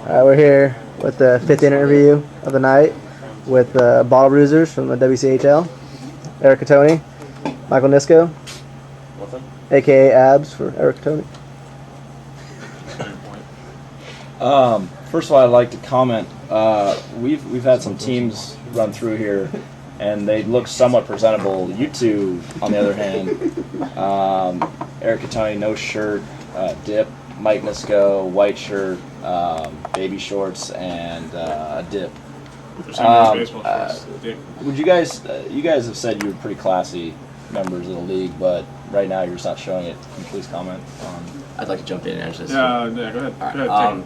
We're here with the 5th interview of the night with bottle bruisers from the WCHL. Eric Catoni, Michael Nisko, What's up? a.k.a. Abs for Eric Catoni. First of all, I'd like to comment. We've had some teams run through here, and they look somewhat presentable. You two, on the other hand, Eric Catoni, no shirt, dip. Mike Nisko, white shirt, baby shorts, and a dip. Would you guys? You guys have said you were pretty classy members of the league, but right now you're just not showing it. Can you please comment on? I'd like to jump in and answer this. Yeah, go ahead. Right. Go ahead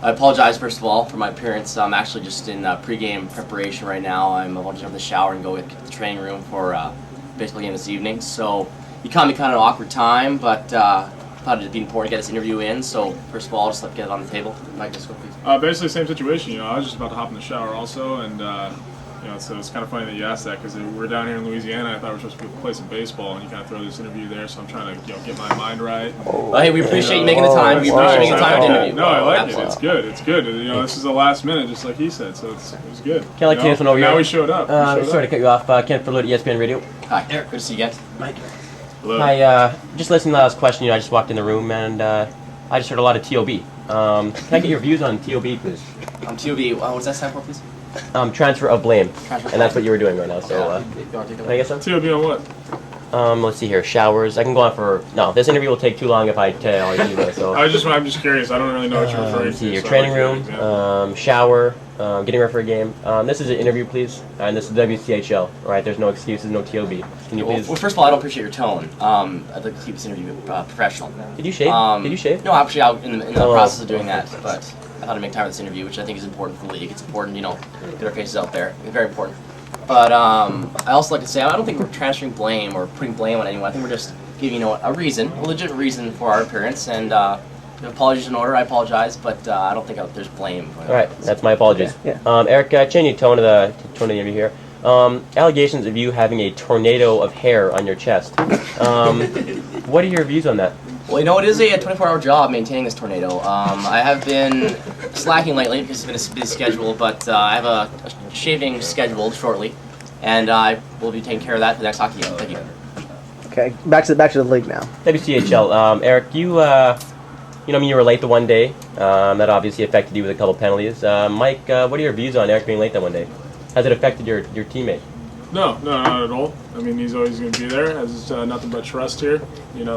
I apologize first of all for my appearance. I'm actually just in pregame preparation right now. I'm about to jump in the shower and go to the training room for baseball game this evening. So you caught me kind of an awkward time, but thought it'd be important to get this interview in. So first of all, just let's get it on the table. Mike, just go please. Basically, same situation. I was just about to hop in the shower also, and so it's kind of funny that you asked that because we're down here in Louisiana. I thought we were supposed to play some baseball, and you kind of throw this interview there. So I'm trying to get my mind right. Well, hey, we appreciate you making the time. We appreciate making the time to interview. No, I like Absolutely. it. It's good. It's good. This is the last minute, just like he said. So it was good. Can I like to this one over here? Now we showed up. Sorry to cut you off. Ken Furlow at ESPN Radio. Hi, Eric. Good to see you guys. Mike. Hello. Hi, just listening to the last question. I just walked in the room and I just heard a lot of TOB. Can I get your views on TOB, please? TOB, what does that stand for, please? Transfer of blame. Transfer of And that's blame. what you were doing right now. So, You want to take can I get some? TOB on what? Let's see here. Showers. I can go on for. No, this interview will take too long if I tell you. So. I'm just curious. I don't really know what you're referring Let's see to. your so training I'd like to room, get an example. shower, getting ready for a game. This is an interview, please, and this is WCHL. All right, there's no excuses, no TOB. Can you Well, please? first of all, I don't appreciate your tone. I'd like to keep this interview professional. Did you shave? Did you shave? No, actually, I'm in the Oh. process of doing that, but I thought I'd make time for this interview, which I think is important for the league. It's important, get our faces out there. It's very important. But I also like to say I don't think we're transferring blame or putting blame on anyone. I think we're just giving a reason, a legit reason for our appearance. And if apologies in order, I apologize, but I don't think there's blame. All right, that's my apologies. Yeah. Eric, change the tone of the interview here. Allegations of you having a tornado of hair on your chest. What are your views on that? Well, it is a 24-hour job maintaining this tornado. I have been slacking lately because it's been a busy schedule, but I have a shaving scheduled shortly, and I will be taking care of that for the next hockey game. Thank you. Okay, back to the league now. WCHL. Eric, you were late the one day. That obviously affected you with a couple penalties. Mike, what are your views on Eric being late that one day? Has it affected your teammate? No, not at all. I mean, he's always going to be there. Has nothing but trust here.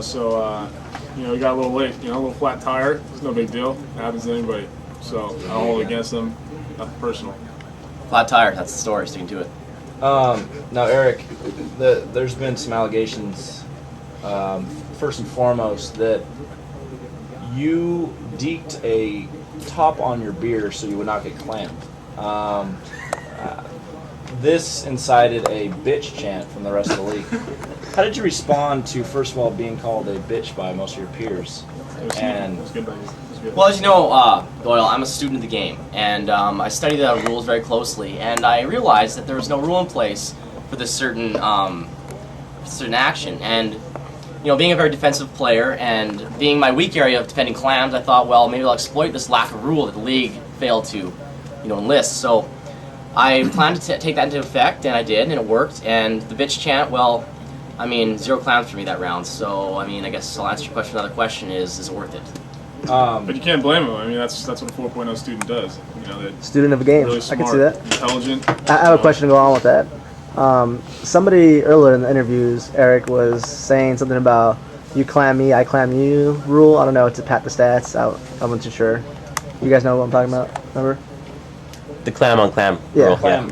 So we got a little late. A little flat tire. It's no big deal. It happens to anybody. So I don't hold it against them. Nothing personal. Flat tire. That's the story. Sticking to it. Now, Eric, there's been some allegations. First and foremost, that you deked a top on your beer so you would not get clammed. This incited a bitch chant from the rest of the league. How did you respond to, first of all, being called a bitch by most of your peers? It was good. Well, as you know, Doyle, I'm a student of the game, and I study the rules very closely, and I realized that there was no rule in place for this certain action. And being a very defensive player and being my weak area of defending clams, I thought, well, maybe I'll exploit this lack of rule that the league failed to, enlist. So I planned to take that into effect, and I did, and it worked. And the bitch chant, well, 0 clams for me that round. So, I guess I'll answer your question. Another question is it worth it? But you can't blame him. That's what a 4.0 student does. Student of a game. Really I smart, can see that. intelligent. I have a question to go on with that. Somebody earlier in the interviews, Eric was saying something about you clam me, I clam you rule. I don't know. It's a pat the stats. I wasn't too sure. You guys know what I'm talking about? Remember? The clam on clam Yeah. rule. Clam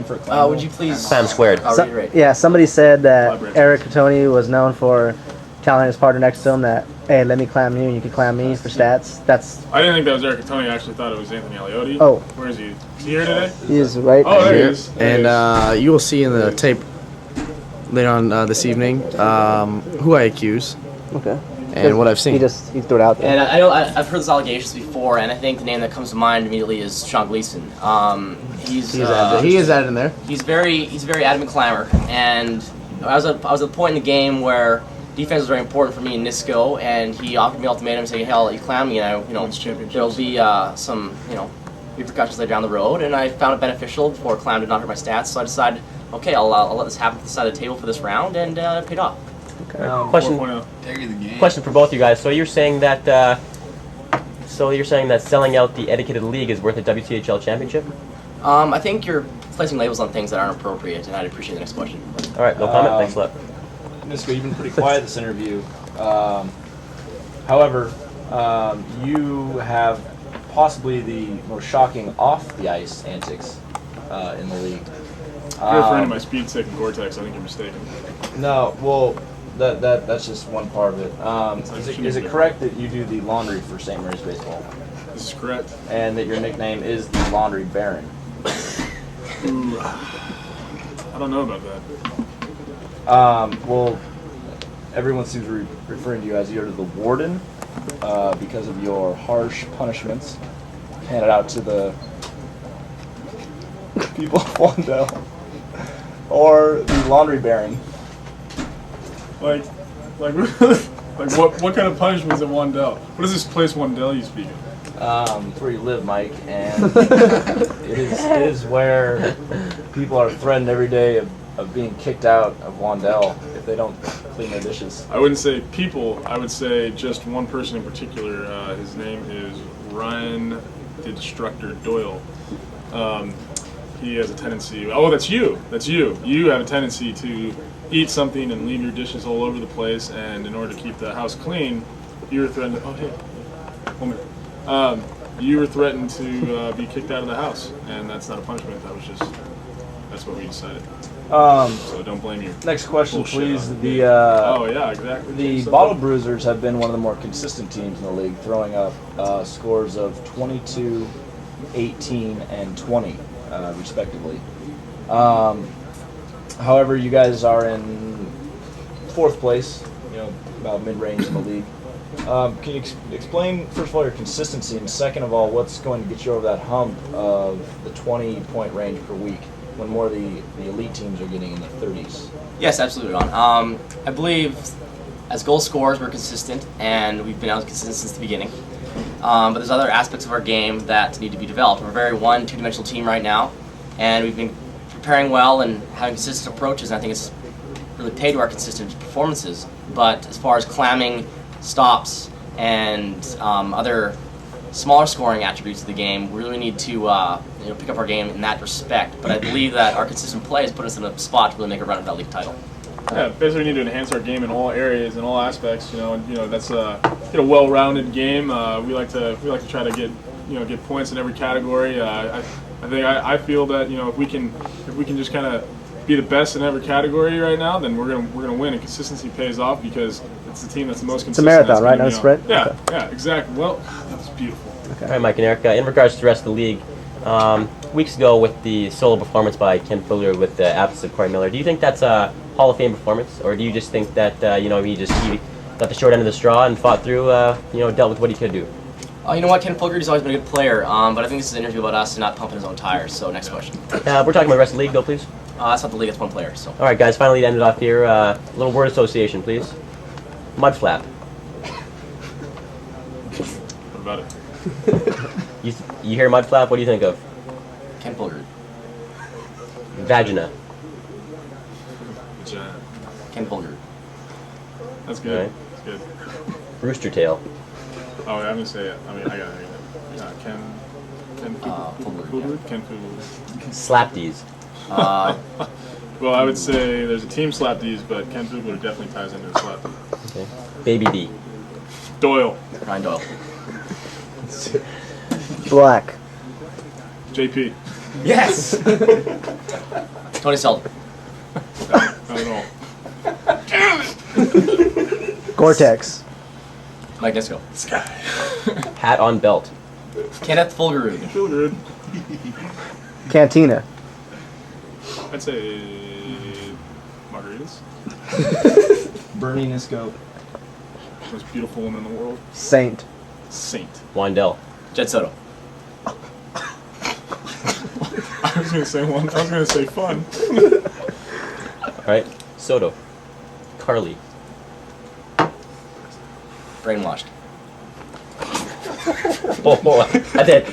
for clam. Would you please... Clam squared. I'll reiterate. Yeah, somebody said that Elaborate. Eric Catoni was known for telling his partner next to him that, hey, let me clam you and you can clam me for stats. I didn't think that was Eric Catoni. I actually thought it was Anthony Aliotti. Oh. Where is he? Is he here today? He is right Oh, there he here. is. There he is. And you will see in the tape later on this evening who I accuse Okay. and what I've seen. He threw it out there. And I know I've heard those allegations before, and I think the name that comes to mind immediately is Sean Gleason. He is added in there. He's very adamant clamor, and I was at a point in the game where defense was very important for me in Nisco, and he offered me an ultimatum saying, "Hell, you clown me, and Wins championships. there'll be some repercussions later down the road." And I found it beneficial for Clown to not hurt my stats, so I decided, okay, I'll let this happen to the side of the table for this round, and it paid off. Question. 4.0. Question for both you guys. So you're saying that. So you're saying that selling out the Etiquetted League is worth a WCHL championship? I think you're placing labels on things that aren't appropriate, and I'd appreciate the next question. All right, no comment. Thanks a lot. Nisco, you've been pretty quiet this interview. However, you have possibly the most shocking off-the-ice antics in the league. You're referring to my speed stick and Gore-Tex. I think you're mistaken. No, well, that's just one part of it. Is it correct that you do the laundry for St. Mary's Baseball? This is correct. And that your nickname is the Laundry Baron? Ooh, I don't know about that. Well, everyone seems to be referring to you as either the Warden because of your harsh punishments handed out to the people of Wandell, or the Laundry Baron. Like what kind of punishments at Wandell? What is this place Wandell you speak of? It's where you live, Mike, and it is where people are threatened every day of being kicked out of Wandell if they don't clean their dishes. I wouldn't say people. I would say just one person in particular. His name is Ryan Instructor Doyle. He has a tendency. Oh, that's you. That's you. You have a tendency to eat something and leave your dishes all over the place. And in order to keep the house clean, you were threatened. Oh, hey, 1 minute. You were threatened to be kicked out of the house, and that's not a punishment. That's what we decided. So don't blame you. Next question, Bullshit please. on The oh yeah, exactly. the Bottle Bruisers have been one of the more consistent teams in the league, throwing up scores of 22, 18, and 20, respectively. However, you guys are in 4th place, about mid-range in the league. Can you explain, first of all, your consistency, and second of all, what's going to get you over that hump of the 20-point range per week when more of the elite teams are getting in the 30s? Yes, absolutely, Ron. I believe as goal scorers, we're consistent, and we've been consistent since the beginning. But there's other aspects of our game that need to be developed. We're a very two-dimensional team right now, and we've been preparing well and having consistent approaches, and I think it's really paid to our consistent performances. But as far as clamming, stops, and other smaller scoring attributes of the game, we really need to pick up our game in that respect. But I believe that our consistent play has put us in a spot to really make a run at that league title. Yeah, basically we need to enhance our game in all areas, in all aspects. That's a well-rounded game. We like to try to get points in every category. I feel that if we can just kind of be the best in every category right now, then we're gonna win. And consistency pays off because it's the team that's the most consistent. It's a marathon, right? Not a sprint. Yeah, Okay. yeah, exactly. Well, that was beautiful. All right, Mike and Eric. In regards to the rest of the league, weeks ago with the solo performance by Ken Fuller with the absence of Corey Miller, do you think that's a Hall of Fame performance, or do you just think that he got the short end of the straw and fought through, dealt with what he could do? You know what, Ken Fulgerty's always been a good player, but I think this is an interview about us and not pumping his own tires. So next question. We're talking about the rest of the league, though, please. That's not the league; it's one player. So. All right, guys. Finally, to end it off here, a little word association, please. Mud flap. What about it? You hear mud flap? What do you think of? Ken Fulgerty. Vagina. Vagina. Ken Fulgerty. That's good. Right. That's good. Rooster tail. Oh, yeah, I'm gonna say it. I gotta hear it. Ken Fulgerty. Ken Fulgerty. Slapdies. Well, I would say there's a team slap D's, but Ken Fugler definitely ties into the slap. Okay. Baby D. Doyle. Ryan Doyle. Black. JP. Yes. Tony Selden. Not at all. Gore-Tex. Mike Nisco. Hat on belt. Kenneth Fulgerud. Fugler. Cantina. I'd say margaritas. Bernie Nisco. Most beautiful woman in the world. Saint. Saint. Wandell. Jed Soto. I was gonna say fun. All right. Soto. Carly. brainwashed. Oh, I did.